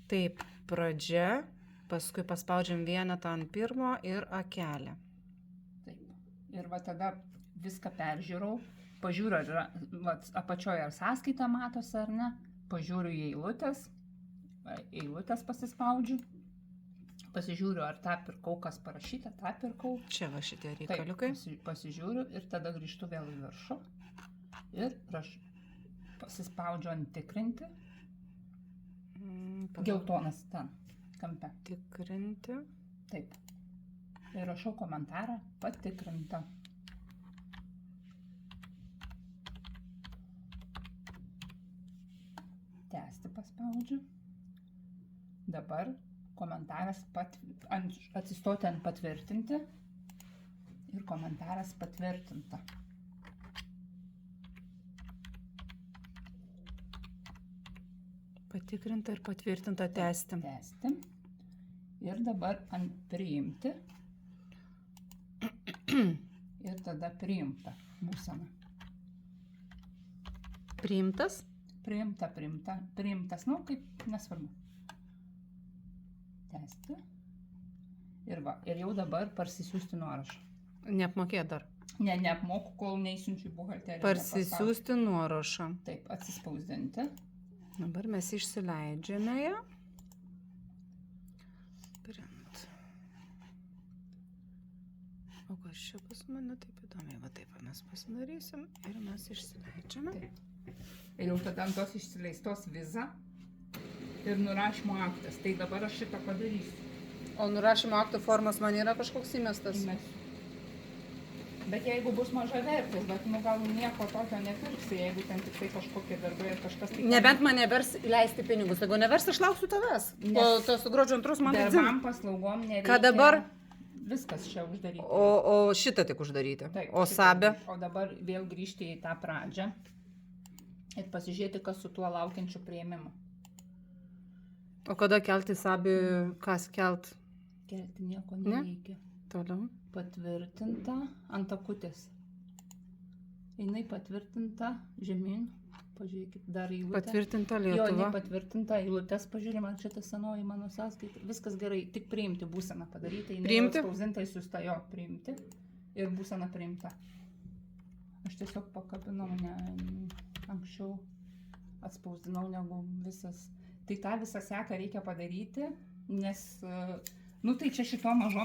Taip, pradžia, paskui paspaudžiam vienetą ant pirmo ir akelę. Taip. Ir va tada viską peržiūrau, pažiūriu, ar yra, apačioje ar sąskaita matosi ar ne, pažiūriu į eilutės pasispaudžiu, pasižiūriu, ar tą pirkau, kas parašyta, tą pirkau. Čia va šitie reikaliukai. Taip, pasižiūriu ir tada grįžtu vėl į viršų ir pasispaudžiu ant tikrinti. Geltonas ten, kampe. Tikrinti. Taip. Ir rašau komentarą patikrinta. Tęsti paspaudžiu. Dabar komentaras atsistoti ant patvirtinti ir komentaras patvirtinta. Patikrinta ir patvirtinta tęsti. Tęsti. Ir dabar ant priimti. Ir tada priimta būsena. Priimtas? Priimtas, nu kaip nesvarbu. Tęsti. Ir va, ir jau dabar parsisiųsti nuorašą. Neapmokėt dar. Ne, neapmoku, kol neįsiunčiu į buhalteriją. Parsisiųsti nuorašą. Taip, atsispausdinti. Dabar mes išsileidžiame ją. Print. O kas čia pas mane taip įdomiai, va taip mes pasidarysim ir mes išsileidžiame. Taip. Ir jau tada ant tos išsileistos viza ir nurašymo aktas. Tai dabar aš šitą padarysiu. O nurašymo akto formas man yra kažkoks įmestas? Įmesiu. Bet jeigu bus maža vertis, bet nu gal nieko tokio nepirksi, jeigu ten tik tai kažkokie darbai ir kažkas tai... Nebent mane vers leisti pinigus, jeigu nevers, aš lauksiu tavęs. Po tos gruodžio 2 man tai dzin. Darbam, paslaugom nereikia. Ką dabar? Viskas čia uždaryti. O šitą tik uždaryti. Taip, o sabę? O dabar vėl grįžti į tą pradžią ir pasižiūrėti, kas su tuo laukiančiu priėmimu. O kada kelti sabį, kas kelt? Kelti nieko nereikia. Toliau. Patvirtinta ant akutės. Jinai patvirtinta žemyn. Pažiūrėkit, dar eilutę. Patvirtinta Jo, Lietuva. nepatvirtinta eilutės. Pažiūrėm, ar čia ta senoji mano sąskaita. Viskas gerai, tik priimti būseną padaryti. Priimti? Spausdinta įsiųsta, jo, priimti. Ir būsena priimta. Aš tiesiog pakabinau, anksčiau atspausdinau negu visas. Tai tą visą seką reikia padaryti, nes, nu tai čia šito mažom